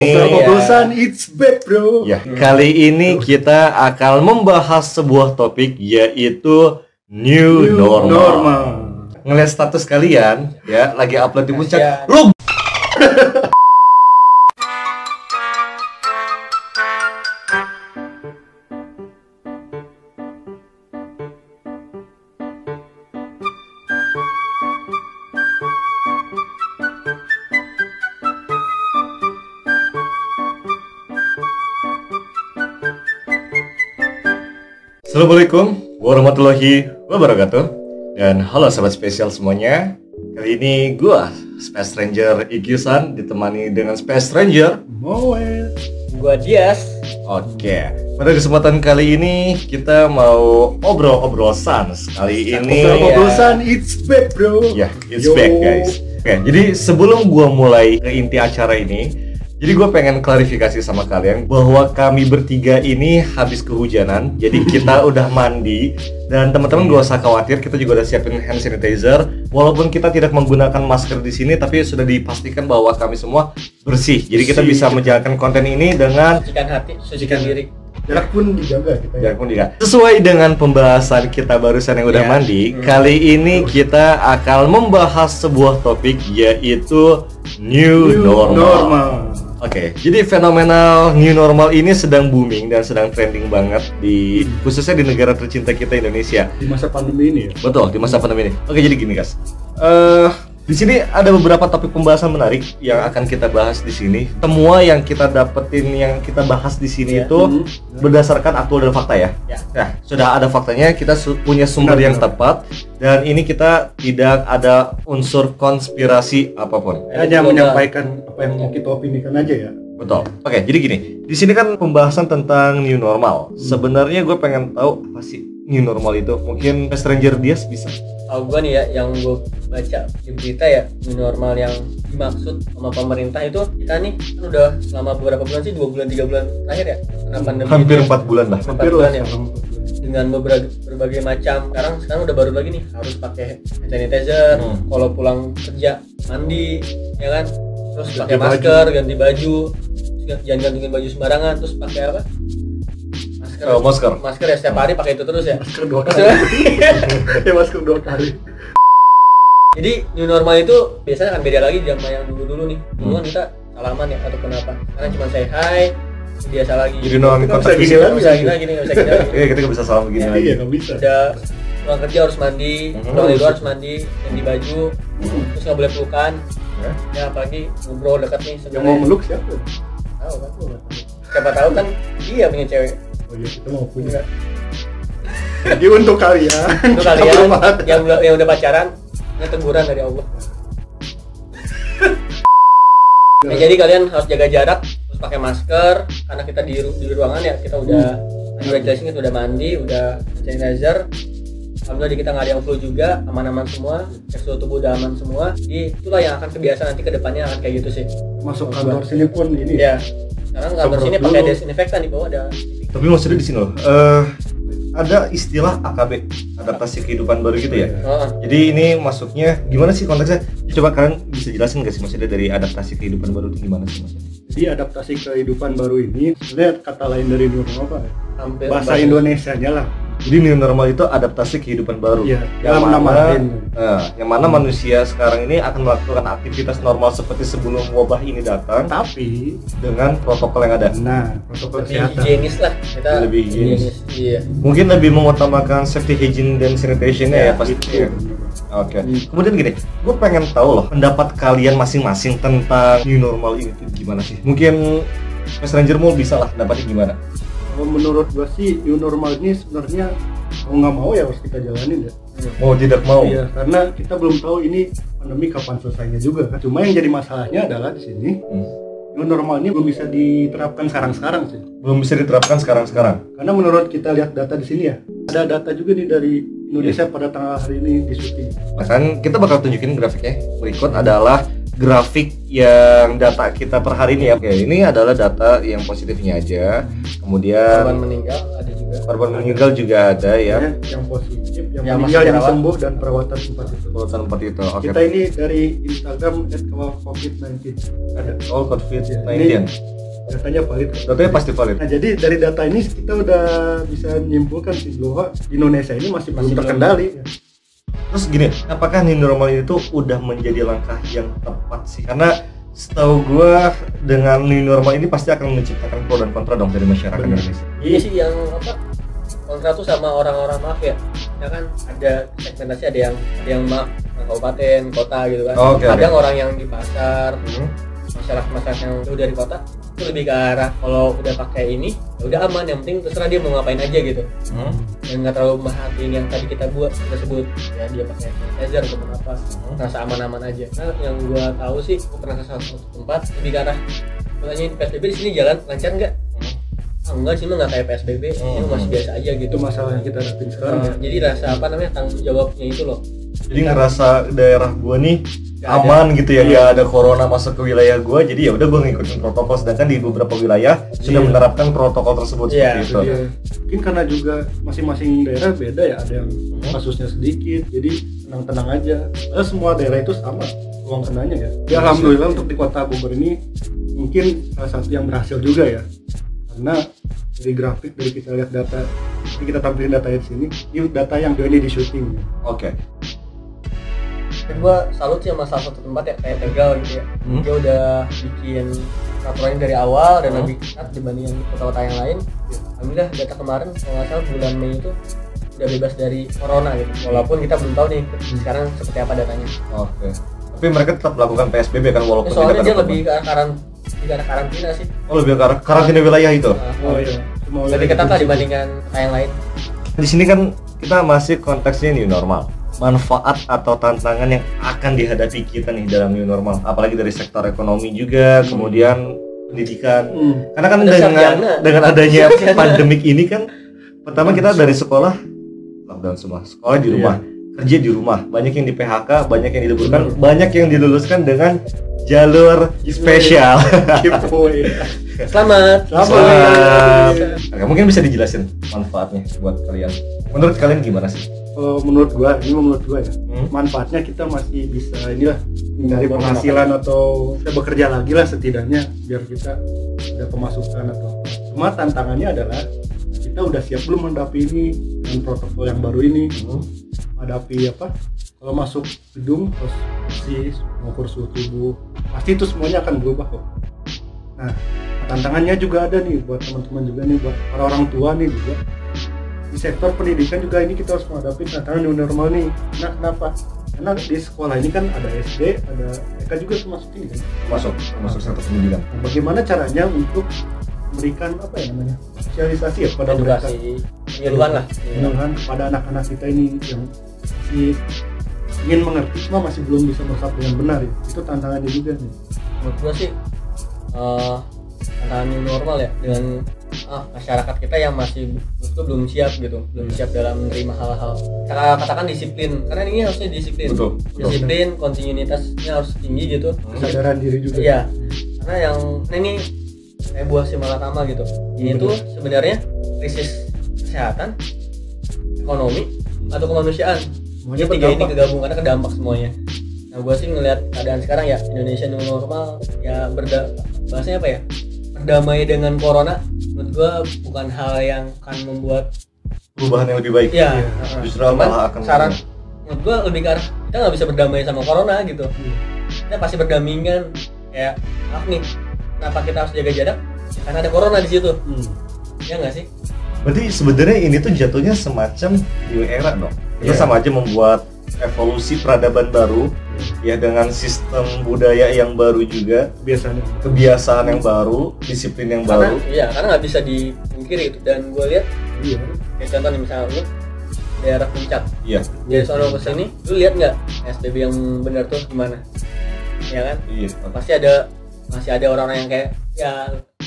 Obrolan it's back bro. Ya, kali ini kita akan membahas sebuah topik yaitu new normal. Ngeliat status kalian ya, lagi upload di puncak. Lu Assalamualaikum warahmatullahi wabarakatuh. Dan halo sahabat spesial semuanya. Kali ini gua Space Ranger Ikyusan ditemani dengan Space Ranger Moel. Gua Dias. Oke. Pada kesempatan kali ini kita mau obrol sans. Kali ini Obrolan it's back bro. ya, it's back guys. Oke, jadi sebelum gua mulai ke inti acara ini, jadi gue pengen klarifikasi sama kalian bahwa kami bertiga ini habis kehujanan. Jadi kita udah mandi. Dan teman-teman gak usah khawatir, kita juga udah siapin hand sanitizer. Walaupun kita tidak menggunakan masker di sini, tapi sudah dipastikan bahwa kami semua bersih. Jadi kita bisa menjalankan konten ini dengan Sucikan hati, sucikan diri. Jarak pun dijaga kita ya. jarak pun dijaga. Sesuai dengan pembahasan kita barusan yang udah mandi, kali ini kita akan membahas sebuah topik yaitu new normal. Oke, jadi fenomenal new normal ini sedang booming dan sedang trending banget di khususnya di negara tercinta kita Indonesia. Di masa pandemi ini ya. Betul, di masa pandemi ini. Oke, jadi gini guys. Di sini ada beberapa topik pembahasan menarik yang akan kita bahas di sini. Semua yang kita dapetin, yang kita bahas di sini itu berdasarkan aktual dan fakta ya. Nah, sudah ada faktanya, kita punya sumber yang tepat, dan ini kita tidak ada unsur konspirasi apapun. Hanya menyampaikan apa yang mau kita opinikan aja ya. Betul. Oke, jadi gini. Di sini kan pembahasan tentang new normal. Sebenarnya gue pengen tahu apa sih new normal itu. Mungkin Stranger Dias bisa. Kalau gua nih ya, yang gua baca di berita ya, new normal yang dimaksud sama pemerintah itu kita nih kan udah selama beberapa bulan sih, 2 bulan 3 bulan terakhir ya, karena pandemi. Hampir 4 bulan lah. 4 bulan ya. Dengan berbagai macam, sekarang udah baru lagi nih harus pakai hand sanitizer, kalau pulang kerja mandi ya kan, terus pakai masker, ganti baju, jangan gantungin baju sembarangan, terus pakai apa? Masker ya, setiap hari pakai itu terus ya. Masker 2 kali. Ya masker 2 kali. Jadi new normal itu biasanya akan beda lagi sama yang dulu nih. Dulu kan kita salaman ya atau kenapa? Sekarang cuma say hi, biasa lagi. Jadi nongol kontak gini fisik. lagi. Bisa gini lagi nih, nggak bisa gini lagi. Iya, kita nggak bisa salam begini lagi. Iya, enggak bisa. Udah pulang kerja harus mandi, pulang dari luar harus mandi, ganti baju, terus nggak boleh pelukan. Ya apalagi ngobrol dekat nih. Yang mau meluk siapa? Tahu kan? Siapa tahu kan dia punya cewek. Oh iya, kita mau punya. Jadi untuk kalian yang udah pacaran, ini teguran dari Allah. Nah, jadi kalian harus jaga jarak, terus pakai masker karena kita di ruangan ya, kita udah jelasin, kita udah mandi, udah sanitizer. Alhamdulillah kita nggak ada yang flu juga, aman-aman semua, suhu tubuh udah aman semua. Jadi itulah yang akan kebiasaan nanti kedepannya akan kayak gitu sih. masuk kantor sini pun ini. Ya. Sekarang kantor sini pakai desinfektan, di bawah ada. Tapi maksudnya di sini loh, ada istilah AKB, adaptasi kehidupan baru gitu ya. Jadi ini masuknya gimana sih konteksnya? Coba kalian bisa jelasin nggak sih maksudnya dari adaptasi kehidupan baru itu gimana sih maksudnya? Jadi adaptasi kehidupan baru ini sebenarnya kata lain dari new normal apa ya? Hampir Bahasa Indonesianya lah. Jadi new normal itu adaptasi kehidupan baru. Iya, yang mana manusia sekarang ini akan melakukan aktivitas normal seperti sebelum wabah ini datang, tapi dengan protokol yang ada. Nah, protokol lebih kesehatan. higienis lah, kita Lebih higienis. Iya. Mungkin lebih mengutamakan safety hygiene dan sanitation-nya ya pasti. Itu. Oke. Kemudian gini, gue pengen tahu loh pendapat kalian masing-masing tentang new normal ini tuh gimana sih? Mungkin Mas Ranger mau bisa lah pendapatnya gimana? Kalau menurut gua sih new normal ini sebenarnya mau nggak mau ya harus kita jalanin ya. Mau tidak mau? Iya, karena kita belum tahu ini pandemi kapan selesainya juga kan. Cuma yang jadi masalahnya adalah di sini new normal ini belum bisa diterapkan sekarang sih. Belum bisa diterapkan sekarang. Karena menurut kita lihat data di sini ya, ada data juga nih dari Indonesia pada tanggal hari ini di syuting. Nah kan kita bakal tunjukin grafiknya. Berikut adalah grafik yang data kita per hari ini ya. Oke, ini adalah data yang positifnya aja. Kemudian Korban meninggal ada juga. Korban meninggal juga ada ya. Yang positif, yang Yang meninggal, masih yang dirawat. sembuh dan perawatan tempat itu. Perawatan tempat itu. Oke. Kita ini dari Instagram @covid19 ada. All COVID-19. Ini datanya valid. Datanya pasti valid. Nah, jadi dari data ini kita udah bisa menyimpulkan sih bahwa di Indonesia ini masih belum terkendali. Terus gini, apakah new normal ini tuh udah menjadi langkah yang tepat sih? Karena setahu gue dengan new normal ini pasti akan menciptakan pro dan kontra dong dari masyarakat Indonesia. Iya sih, yang apa kontra tuh sama orang-orang maaf ya. Ya kan ada segmentasi, ada yang maaf orang kabupaten, kota gitu kan. Kadang orang yang di pasar, masyarakat yang jauh dari kota itu lebih ke arah kalau udah pakai ini ya udah aman, yang penting terserah dia mau ngapain aja gitu. Dan nggak terlalu merhatiin yang tadi kita sebut ya, dia pakai sanitizer atau apa, rasa aman-aman aja. Nah yang gua tahu sih, gua pernah ke salah satu tempat lebih ke arah katanya PSBB di sini jalan lancar nggak? Enggak sih, nggak kayak PSBB, ini masih biasa aja gitu. Itu masalah yang kita hadapin sekarang. Jadi rasa apa namanya, tanggung jawabnya itu loh. Jadi ngerasa daerah gua nih aman gitu ya, nggak ada corona masuk ke wilayah gua, jadi ya udah gua ngikutin protokol, sedangkan di beberapa wilayah sudah menerapkan protokol tersebut seperti itu. Mungkin karena juga masing-masing daerah beda ya, ada yang kasusnya sedikit, jadi tenang-tenang aja. Semua daerah itu sama ruang kenanya ya. Ya alhamdulillah untuk di kota Bogor ini mungkin salah satu yang berhasil juga ya, karena dari grafik, dari kita lihat data, kita tampilin data di sini, ini data yang ini di syuting. Oke. Dan gue salut sih sama salah satu tempat ya, kayak Tegal gitu ya. Dia udah bikin peraturannya dari awal dan lebih ketat dibanding kota-kota yang lain. Alhamdulillah data kemarin kalau nggak salah bulan Mei itu udah bebas dari corona gitu. Walaupun kita belum tahu nih sekarang seperti apa datanya. Oke. Tapi mereka tetap melakukan PSBB kan, walaupun soalnya dia lebih ke arah karantina sih. Oh, lebih ke arah karantina wilayah itu. Oh iya. Lebih ketat lah dibandingkan kota yang lain. Di sini kan kita masih konteksnya new normal. Manfaat atau tantangan yang akan dihadapi kita nih dalam new normal, apalagi dari sektor ekonomi juga, kemudian pendidikan. Karena kan dengan adanya pandemik ini kan, pertama kita dari sekolah lockdown semua, sekolah di rumah, kerja di rumah, banyak yang di PHK, banyak yang diliburkan, banyak yang diluluskan dengan jalur spesial. Selamat. Oke, mungkin bisa dijelasin manfaatnya buat kalian. Menurut kalian gimana sih? Menurut gua ya, manfaatnya kita masih bisa inilah dari penghasilan atau kita bekerja lagi lah setidaknya biar kita ada pemasukan atau. Cuma tantangannya adalah kita udah siap belum menghadapi ini dengan protokol yang baru ini, menghadapi apa? Kalau masuk gedung terus si mengukur suhu tubuh, pasti itu semuanya akan berubah kok. Nah, tantangannya juga ada nih buat teman-teman juga nih, buat para orang tua nih juga. Di sektor pendidikan juga ini kita harus menghadapi tantangan new normal nih. Nah, kenapa? Karena di sekolah ini kan ada SD, ada TK juga termasuk ini kan. Masuk sektor pendidikan. Nah, bagaimana caranya untuk memberikan apa ya namanya? Sosialisasi ya kepada mereka. Penyuluhan kepada anak-anak kita ini yang masih ingin mengerti cuma masih belum bisa meresap dengan benar ya. Itu tantangannya juga nih. Menurut gua sih tantangan new normal ya, dengan masyarakat kita yang masih belum siap gitu, belum siap dalam menerima hal-hal, katakan disiplin, karena ini harusnya disiplin. Betul. Disiplin, kontinuitasnya harus tinggi gitu, kesadaran diri juga iya, karena ini kayak buah si malakama gitu. Ini tuh sebenarnya krisis kesehatan, ekonomi atau kemanusiaan, semuanya tiga ini kegabung karena kedampak semuanya. Nah gua sih ngelihat keadaan sekarang ya, Indonesia new normal ya, bahasanya apa ya, berdamai dengan corona. Menurut gua bukan hal yang akan membuat perubahan yang lebih baik. Iya. Justru malah akan saran. Menurut gua lebih ke arah kita nggak bisa berdamai sama corona gitu. Kita pasti berdampingan. Kayak maaf nih, kenapa kita harus jaga jarak? Karena ada corona di situ. Ya nggak sih? Berarti sebenarnya ini tuh jatuhnya semacam new era dong. Kita sama aja membuat evolusi peradaban baru, ya, dengan sistem budaya yang baru juga, kebiasaan yang baru, disiplin yang baru. Iya, karena nggak bisa dipungkiri itu. Dan gue lihat, kayak contoh nih misalnya lu daerah puncak, dari sono ke sini, lu lihat nggak SBB yang benar tuh gimana? Ya kan? Iya. Masih ada orang-orang yang kayak ya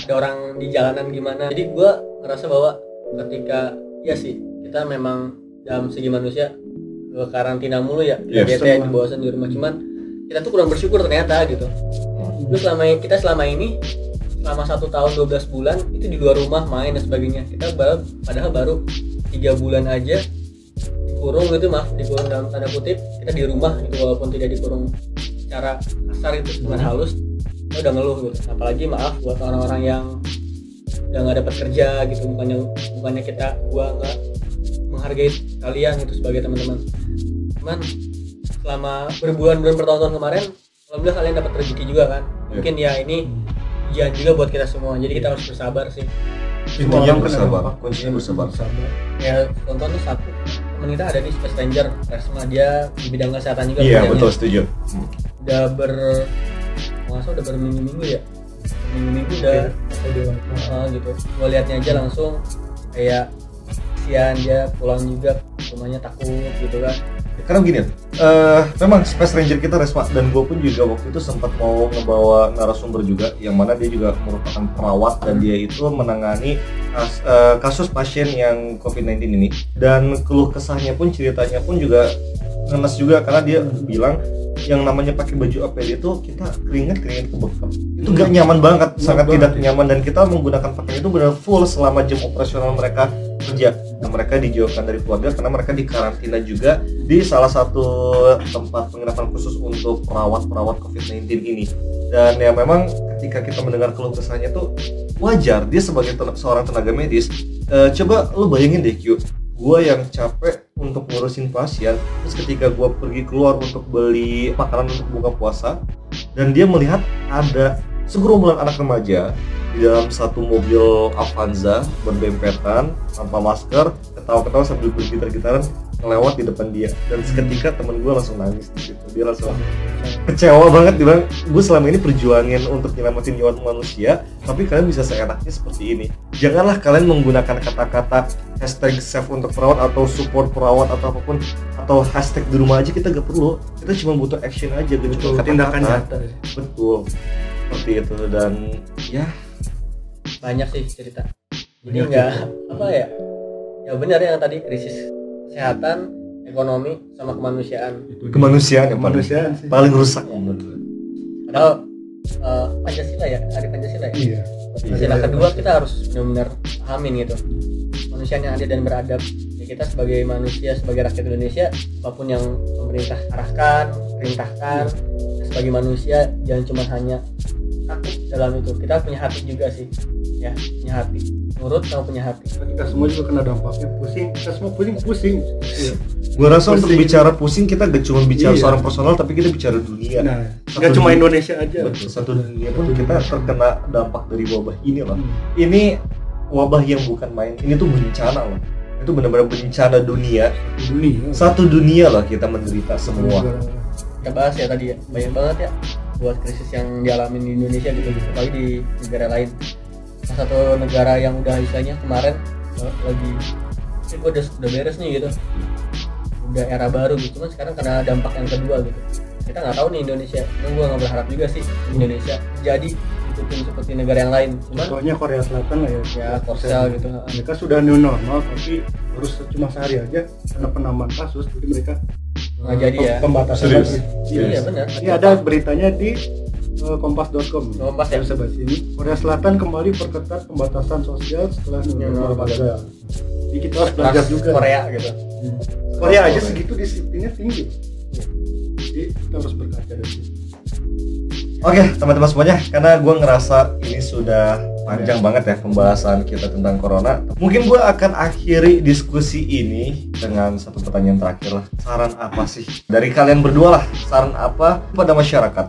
ada orang di jalanan gimana. Jadi gue ngerasa bahwa ketika ya sih kita memang dalam segi manusia karantina mulu ya, bete bosan di rumah, cuman kita tuh kurang bersyukur ternyata gitu. Terus selama ini selama 1 tahun 12 bulan itu di luar rumah main dan sebagainya, kita padahal baru 3 bulan aja dikurung gitu, dikurung dalam tanda kutip, kita di rumah itu, walaupun tidak dikurung secara kasar itu dengan halus, kita kita udah ngeluh gitu. Apalagi maaf buat orang-orang yang udah nggak dapat kerja gitu, bukannya gua nggak menghargai kalian gitu sebagai teman-teman. Cuman selama berbulan-bulan bertahun-tahun kemarin, alhamdulillah kalian dapat rezeki juga kan. Mungkin ya ini ujian juga buat kita semua. Jadi kita harus bersabar sih. Intinya bersabar, kuncinya bersabar. Ya contoh nih satu teman kita ada di Space Ranger Resma, dia di bidang kesehatan juga. Iya betul, setuju. Udah udah berminggu-minggu ya, minggu-minggu udah gitu. Gua liatnya aja langsung kayak kasihan, dia pulang juga rumahnya takut gitu kan. Karena begini, memang Space Ranger kita Resma dan gue pun juga waktu itu sempat mau ngebawa narasumber juga, yang mana dia juga merupakan perawat dan dia itu menangani kasus pasien yang COVID-19 ini. Dan keluh kesahnya pun, ceritanya pun juga ngenes juga, karena dia bilang yang namanya pakai baju APD itu kita keringet kebekap, itu gak nyaman banget, sangat tidak nyaman, dan kita menggunakan pakaian itu benar full selama jam operasional mereka kerja. Nah, mereka dijauhkan dari keluarga karena mereka dikarantina juga di salah satu tempat penginapan khusus untuk perawat COVID-19 ini. Dan ya memang ketika kita mendengar keluh kesahnya tuh wajar, dia sebagai seorang tenaga medis. Coba lu bayangin deh Q, gue yang capek untuk ngurusin pasien, terus ketika gue pergi keluar untuk beli makanan untuk buka puasa, dan dia melihat ada segerombolan anak remaja di dalam satu mobil Avanza berdempetan tanpa masker, ketawa-ketawa sambil bergitar-gitaran ngelewat di depan dia, dan seketika temen gue langsung nangis di situ. Dia langsung kecewa banget, dia bilang gue selama ini perjuangin untuk nyelamatin nyawa manusia, tapi kalian bisa seenaknya seperti ini. Janganlah kalian menggunakan kata-kata hashtag save untuk perawat atau support perawat atau apapun, atau hashtag di rumah aja kita gak perlu, kita cuma butuh action aja gitu, tindakan nyata. Betul, seperti itu. Dan ya banyak sih cerita. Jadi nggak apa ya benar yang tadi, krisis kesehatan, ekonomi, sama kemanusiaan yang paling rusak. Padahal Pancasila ya, hari Pancasila ya. Iya. Pancasila kedua kita harus benar-benar pahamin gitu, manusia yang adil dan beradab. Ya, kita sebagai manusia, sebagai rakyat Indonesia, apapun yang pemerintah arahkan, perintahkan, sebagai manusia jangan cuma hanya takut dalam itu, kita punya hati juga sih ya, punya hati, nurut sama punya hati. Kita semua juga kena dampaknya, pusing, kita semua pusing. Iya. Gua rasa untuk bicara pusing kita gak cuma bicara seorang personal, tapi kita bicara dunia. Nah, gak cuma Indonesia aja. Betul, satu dunia pun kita terkena dampak dari wabah ini loh. Ini wabah yang bukan main, ini tuh bencana loh. Itu benar-benar bencana dunia. Satu dunia loh kita menderita semua. Kita bahas ya tadi ya, banyak banget ya buat krisis yang dialami di Indonesia gitu, apalagi di negara lain. Salah satu negara yang udah istilahnya kemarin lagi udah beres nih gitu, udah era baru gitu, cuman sekarang kena dampak yang kedua gitu. Kita nggak tahu nih Indonesia, gue nggak berharap juga sih Indonesia jadi ikutin seperti negara yang lain. Cuman contohnya Korea Selatan lah ya Korsel gitu. Mereka sudah new normal, tapi harus cuma sehari aja karena penambahan kasus, jadi mereka nggak jadi ya pembatasan lagi. Iya benar. Ini ada beritanya di kompas.com. Kompas ya. Saya bahas ini. Korea Selatan kembali perketat pembatasan sosial setelah new normal. Jadi kita harus belajar juga. Korea gitu. Korea aja segitu disiplinnya tinggi. Jadi kita harus berkaca dari situ. Oke, teman-teman semuanya, karena gue ngerasa ini sudah panjang banget ya pembahasan kita tentang corona. Mungkin gue akan akhiri diskusi ini dengan satu pertanyaan terakhir lah. Saran apa sih dari kalian berdua lah? Saran apa pada masyarakat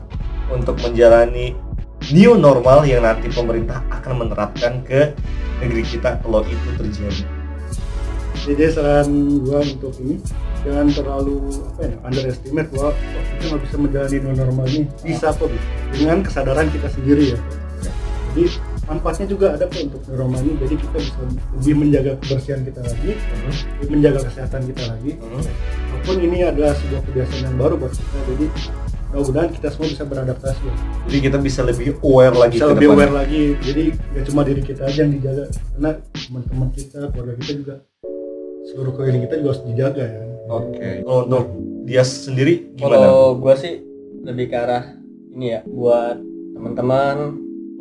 untuk menjalani new normal yang nanti pemerintah akan menerapkan ke negeri kita kalau itu terjadi? Jadi saran gue untuk ini, jangan terlalu underestimate bahwa kita nggak bisa menjalani new normal ini. Bisa kok, dengan kesadaran kita sendiri ya. Jadi manfaatnya juga ada kok untuk new normal ini. Jadi kita bisa lebih menjaga kebersihan kita lagi, lebih menjaga kesehatan kita lagi. Walaupun ini adalah sebuah kebiasaan yang baru buat kita, jadi mudah-mudahan kita semua bisa beradaptasi. Jadi kita bisa lebih aware lagi. Bisa lebih aware lagi. Jadi nggak cuma diri kita aja yang dijaga, karena teman-teman kita, keluarga kita juga, seluruh keliling kita juga harus dijaga ya. Oke. Kalau untuk dia sendiri gimana? Kalau gue sih lebih ke arah ini ya, buat teman-teman,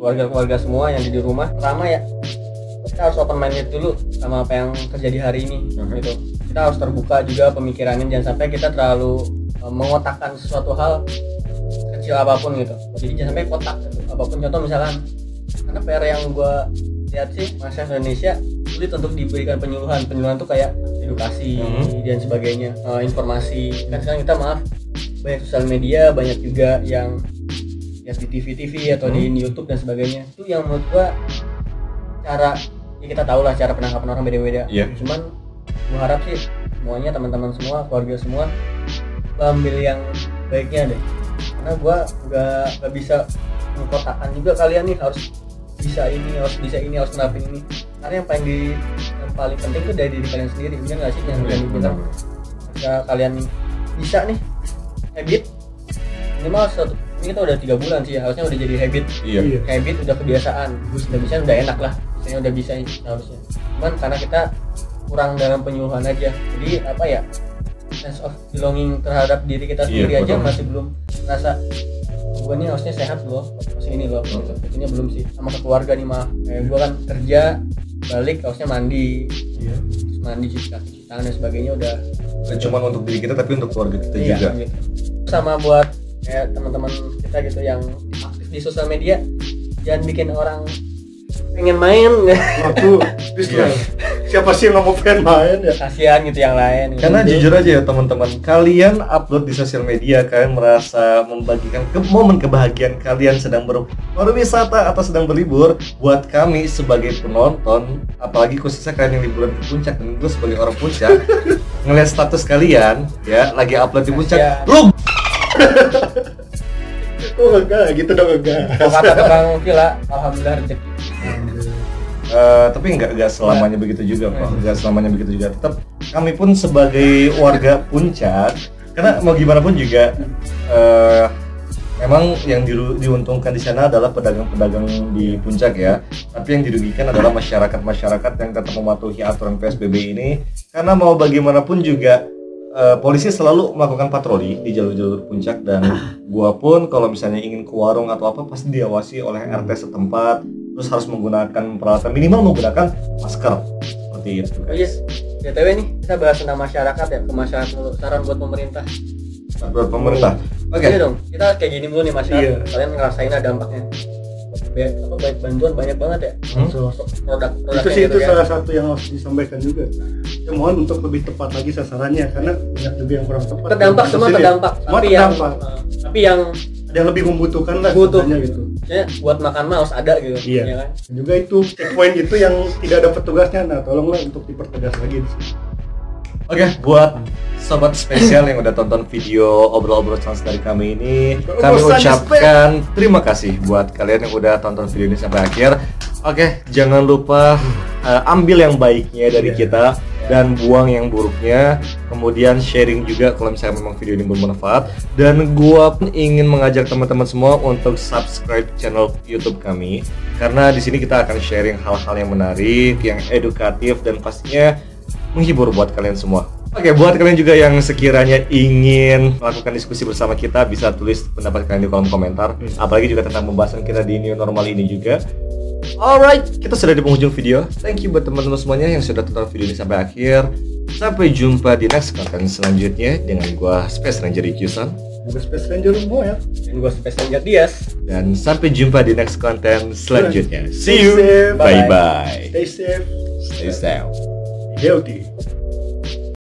keluarga-keluarga semua yang di rumah. Pertama ya, kita harus open minded dulu sama apa yang terjadi hari ini gitu. Kita harus terbuka juga pemikirannya, jangan sampai kita terlalu mengotakkan sesuatu hal sekecil apapun gitu. Jadi jangan sampai kotak gitu. Apapun contoh misalkan, karena PR yang gue lihat sih masyarakat Indonesia sulit untuk diberikan penyuluhan tuh kayak edukasi dan sebagainya, informasi. Kan sekarang kita banyak sosial media, banyak juga yang lihat di TV atau di YouTube dan sebagainya. Itu yang menurut gue cara, ya kita tahu lah cara penangkapan orang beda-beda. Cuman gue harap sih semuanya, teman-teman semua, keluarga semua ambil yang baiknya deh, karena gue gak bisa mengkotakkan juga kalian nih harus bisa ini, harus nerapin ini, karena yang paling penting itu dari diri kalian sendiri, bener nggak sih yang kalian bilang? Jika kalian bisa nih habit minimal ini kita udah 3 bulan sih, harusnya udah jadi habit. Habit udah kebiasaan, udah bisa, udah enak lah, misalnya udah bisa harusnya. Cuman karena kita kurang dalam penyuluhan aja, jadi apa ya, sense of belonging terhadap diri kita sendiri aja masih belum merasa gue nih harusnya sehat loh, harusnya ini loh, ini belum sih. Sama ke keluarga nih kayak gue kan kerja balik harusnya mandi, terus mandi, cuci kaki, cuci tangan dan sebagainya udah. Dan cuma untuk diri kita tapi untuk keluarga kita juga. Gitu. Sama buat kayak teman-teman kita gitu yang aktif di sosial media, jangan bikin orang pengen main. Waktu siapa sih yang nggak mau pengen main ya? Kasihan gitu yang lain. Karena jujur aja ya teman-teman, kalian upload di sosial media, kalian merasa membagikan momen kebahagiaan kalian sedang berwisata atau sedang berlibur. Buat kami sebagai penonton, apalagi khususnya kalian yang liburan ke puncak, dan gue sebagai orang puncak ngeliat status kalian ya lagi upload di puncak, lu enggak gitu dong, enggak. Kalau kata tukang villa, alhamdulillah rezeki. Tapi nggak selamanya begitu juga kok, nggak selamanya begitu juga. Tetap kami pun sebagai warga puncak, karena mau gimana pun juga memang yang diuntungkan di sana adalah pedagang-pedagang di puncak ya. Tapi yang dirugikan adalah masyarakat yang tetap mematuhi aturan PSBB ini, karena mau bagaimanapun juga polisi selalu melakukan patroli di jalur-jalur puncak, dan gua pun kalau misalnya ingin ke warung atau apa pasti diawasi oleh RT setempat, terus harus menggunakan peralatan minimal, menggunakan masker seperti itu. Oh yes, BTW nih kita bahas tentang masyarakat ya, ke masyarakat dulu, saran buat pemerintah. Buat pemerintah. Oke. Iya dong, kita kayak gini dulu nih masyarakat. Kalian ngerasain ada dampaknya. Baik bantuan banyak banget ya. Produk itu sih, gitu itu ya. salah satu yang harus disampaikan juga. Ya mohon untuk lebih tepat lagi sasarannya, karena banyak juga yang kurang tepat. Terdampak, semua terdampak. Semua terdampak. Tapi yang ada yang lebih membutuhkan lah sebenarnya gitu. Ya, buat makan mah harus ada gitu. Iya. Ya kan? Dan juga itu checkpoint itu yang tidak ada petugasnya, nah tolonglah untuk dipertegas lagi di sini. Oke, buat sobat spesial yang udah tonton video obrol-obrol chance dari kami ini, kami ucapkan terima kasih buat kalian yang udah tonton video ini sampai akhir. Oke, jangan lupa ambil yang baiknya dari kita dan buang yang buruknya. Kemudian sharing juga kalau misalnya memang video ini bermanfaat. Dan gua pun ingin mengajak teman-teman semua untuk subscribe channel YouTube kami, karena di sini kita akan sharing hal-hal yang menarik, yang edukatif, dan pastinya menghibur buat kalian semua. Oke, buat kalian juga yang sekiranya ingin melakukan diskusi bersama kita, bisa tulis pendapat kalian di kolom komentar. Apalagi juga tentang pembahasan kita di new normal ini juga. Alright, kita sudah di penghujung video. Thank you buat teman-teman semuanya yang sudah tonton video ini sampai akhir. Sampai jumpa di next konten selanjutnya dengan gua Space Ranger Ikyusan, Gua Space Ranger Moya, Dan gue Space Ranger Dias. dan sampai jumpa di next konten selanjutnya. See you. Stay safe. Bye bye. Stay safe, Stay safe. healthy.